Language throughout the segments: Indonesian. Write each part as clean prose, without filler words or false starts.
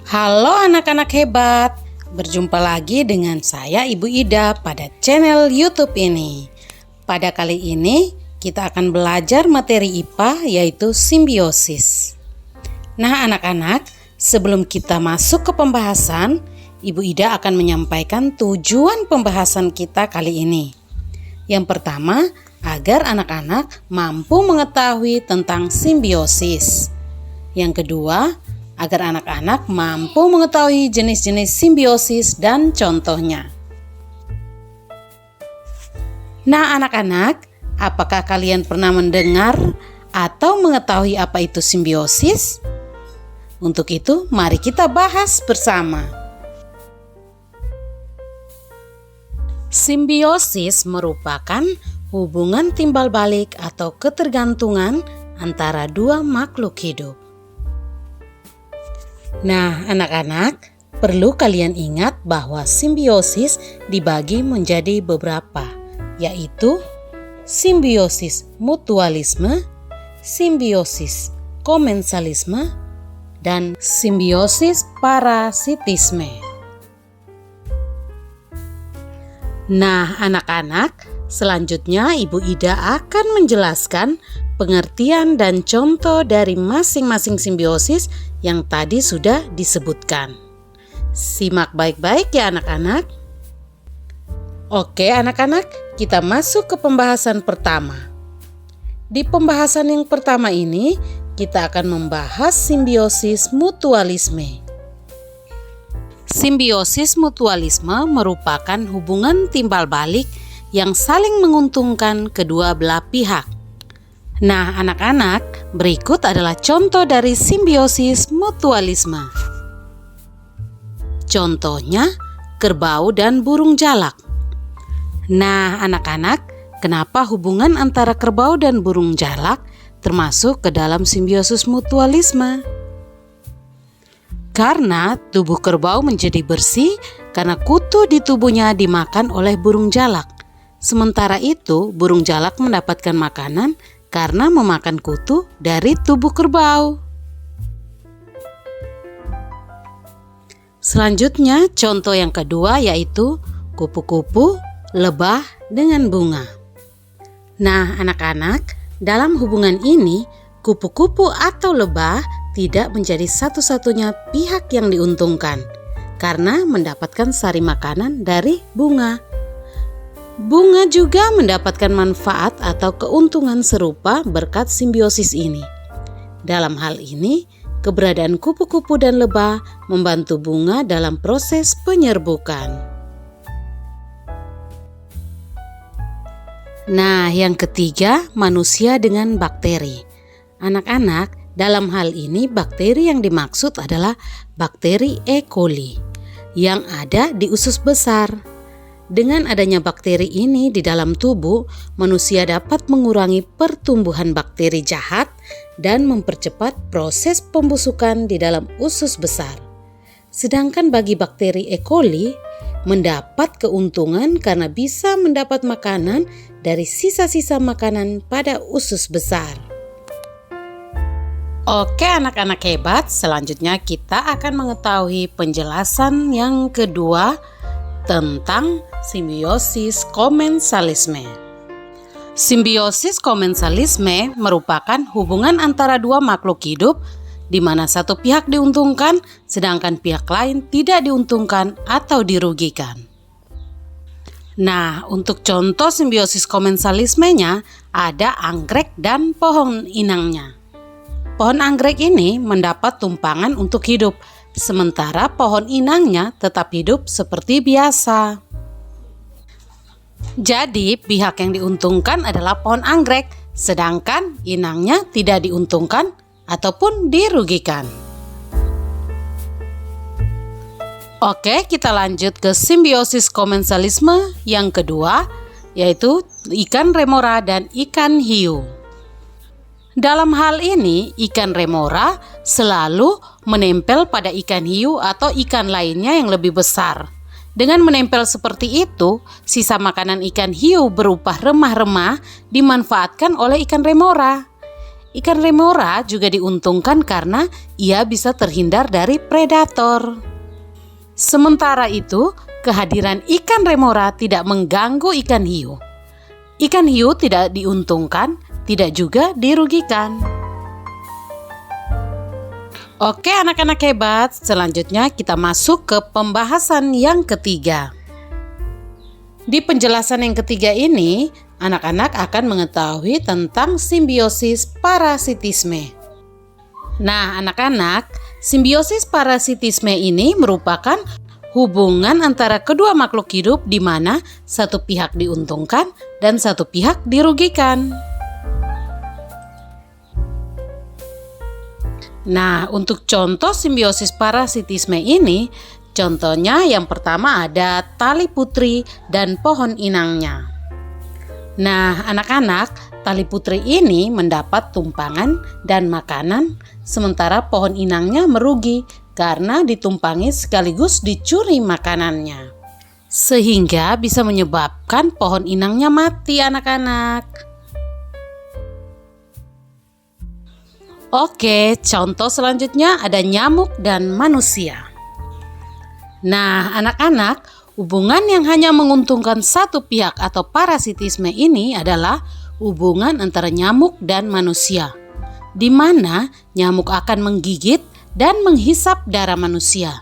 Halo anak-anak hebat, berjumpa lagi dengan saya Ibu Ida pada channel YouTube ini. Pada kali ini kita akan belajar materi IPA yaitu simbiosis. Nah anak-anak, sebelum kita masuk ke pembahasan, Ibu Ida akan menyampaikan tujuan pembahasan kita kali ini. Yang pertama, agar anak-anak mampu mengetahui tentang simbiosis. Yang kedua, agar anak-anak mampu mengetahui jenis-jenis simbiosis dan contohnya. Nah anak-anak, apakah kalian pernah mendengar atau mengetahui apa itu simbiosis? Untuk itu, mari kita bahas bersama. Simbiosis merupakan hubungan timbal balik atau ketergantungan antara dua makhluk hidup. Nah, anak-anak, perlu kalian ingat bahwa simbiosis dibagi menjadi beberapa, yaitu simbiosis mutualisme, simbiosis komensalisme, dan simbiosis parasitisme. Nah, anak-anak, selanjutnya Ibu Ida akan menjelaskan pengertian dan contoh dari masing-masing simbiosis yang tadi sudah disebutkan. Simak baik-baik ya anak-anak. Oke anak-anak, kita masuk ke pembahasan pertama. Di pembahasan yang pertama ini, kita akan membahas simbiosis mutualisme. Simbiosis mutualisme merupakan hubungan timbal balik yang saling menguntungkan kedua belah pihak. Nah, anak-anak, berikut adalah contoh dari simbiosis mutualisme. Contohnya, kerbau dan burung jalak. Nah, anak-anak, kenapa hubungan antara kerbau dan burung jalak termasuk ke dalam simbiosis mutualisme? Karena tubuh kerbau menjadi bersih karena kutu di tubuhnya dimakan oleh burung jalak. Sementara itu, burung jalak mendapatkan makanan karena memakan kutu dari tubuh kerbau. Selanjutnya, contoh yang kedua yaitu kupu-kupu, lebah dengan bunga. Nah, anak-anak, dalam hubungan ini, kupu-kupu atau lebah tidak menjadi satu-satunya pihak yang diuntungkan karena mendapatkan sari makanan dari bunga. Bunga juga mendapatkan manfaat atau keuntungan serupa berkat simbiosis ini. Dalam hal ini, keberadaan kupu-kupu dan lebah membantu bunga dalam proses penyerbukan. Nah, yang ketiga, manusia dengan bakteri. Anak-anak, dalam hal ini bakteri yang dimaksud adalah bakteri E. coli yang ada di usus besar. Dengan adanya bakteri ini di dalam tubuh, manusia dapat mengurangi pertumbuhan bakteri jahat dan mempercepat proses pembusukan di dalam usus besar. Sedangkan bagi bakteri E. coli, mendapat keuntungan karena bisa mendapat makanan dari sisa-sisa makanan pada usus besar. Oke anak-anak hebat, selanjutnya kita akan mengetahui penjelasan yang kedua tentang simbiosis komensalisme. Simbiosis komensalisme merupakan hubungan antara dua makhluk hidup di mana satu pihak diuntungkan sedangkan pihak lain tidak diuntungkan atau dirugikan. Nah, untuk contoh simbiosis komensalismenya ada anggrek dan pohon inangnya. Pohon anggrek ini mendapat tumpangan untuk hidup, sementara pohon inangnya tetap hidup seperti biasa. Jadi, pihak yang diuntungkan adalah pohon anggrek, sedangkan inangnya tidak diuntungkan ataupun dirugikan. Oke, kita lanjut ke simbiosis komensalisme yang kedua, yaitu ikan remora dan ikan hiu. Dalam hal ini, ikan remora selalu menempel pada ikan hiu atau ikan lainnya yang lebih besar. Dengan menempel seperti itu, sisa makanan ikan hiu berupa remah-remah dimanfaatkan oleh ikan remora. Ikan remora juga diuntungkan karena ia bisa terhindar dari predator. Sementara itu, kehadiran ikan remora tidak mengganggu ikan hiu. Ikan hiu tidak diuntungkan, tidak juga dirugikan. Oke anak-anak hebat, selanjutnya kita masuk ke pembahasan yang ketiga. Di penjelasan yang ketiga ini, anak-anak akan mengetahui tentang simbiosis parasitisme. Nah anak-anak, simbiosis parasitisme ini merupakan hubungan antara kedua makhluk hidup di mana satu pihak diuntungkan dan satu pihak dirugikan. Nah, untuk contoh simbiosis parasitisme ini, contohnya yang pertama ada tali putri dan pohon inangnya. Nah, anak-anak, tali putri ini mendapat tumpangan dan makanan, sementara pohon inangnya merugi karena ditumpangi sekaligus dicuri makanannya. Sehingga bisa menyebabkan pohon inangnya mati, anak-anak. Oke, contoh selanjutnya ada nyamuk dan manusia. Nah, anak-anak, hubungan yang hanya menguntungkan satu pihak atau parasitisme ini adalah hubungan antara nyamuk dan manusia, di mana nyamuk akan menggigit dan menghisap darah manusia.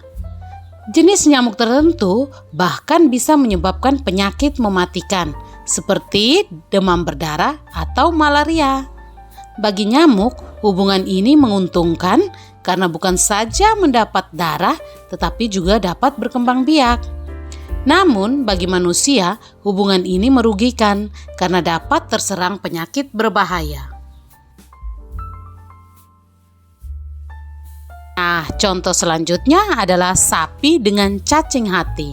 Jenis nyamuk tertentu bahkan bisa menyebabkan penyakit mematikan, seperti demam berdarah atau malaria. Bagi nyamuk, hubungan ini menguntungkan karena bukan saja mendapat darah, tetapi juga dapat berkembang biak. Namun, bagi manusia, hubungan ini merugikan karena dapat terserang penyakit berbahaya. Nah, contoh selanjutnya adalah sapi dengan cacing hati.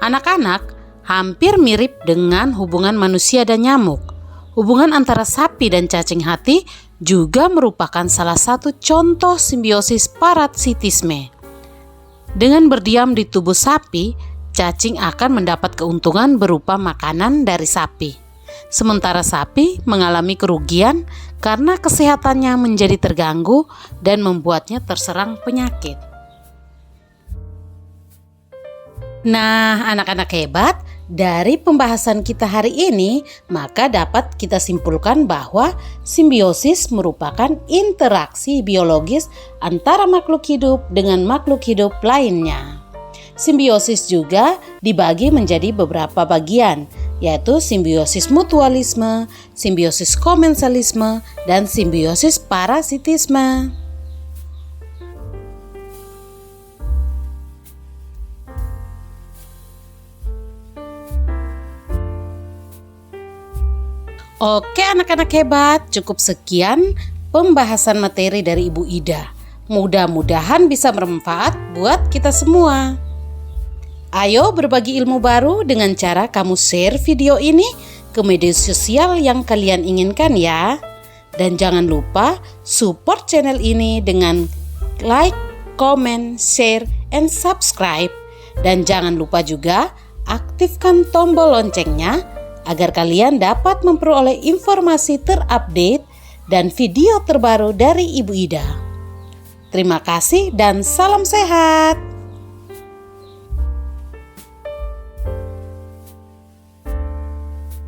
Anak-anak, hampir mirip dengan hubungan manusia dan nyamuk. Hubungan antara sapi dan cacing hati juga merupakan salah satu contoh simbiosis parasitisme. Dengan berdiam di tubuh sapi, cacing akan mendapat keuntungan berupa makanan dari sapi. Sementara sapi mengalami kerugian karena kesehatannya menjadi terganggu dan membuatnya terserang penyakit. Nah, anak-anak hebat, dari pembahasan kita hari ini, maka dapat kita simpulkan bahwa simbiosis merupakan interaksi biologis antara makhluk hidup dengan makhluk hidup lainnya. Simbiosis juga dibagi menjadi beberapa bagian, yaitu simbiosis mutualisme, simbiosis komensalisme, dan simbiosis parasitisme. Oke anak-anak hebat, cukup sekian pembahasan materi dari Ibu Ida. Mudah-mudahan bisa bermanfaat buat kita semua. Ayo berbagi ilmu baru dengan cara kamu share video ini ke media sosial yang kalian inginkan ya. Dan jangan lupa support channel ini dengan like, comment, share, and subscribe. Dan jangan lupa juga aktifkan tombol loncengnya agar kalian dapat memperoleh informasi terupdate dan video terbaru dari Ibu Ida. Terima kasih dan salam sehat.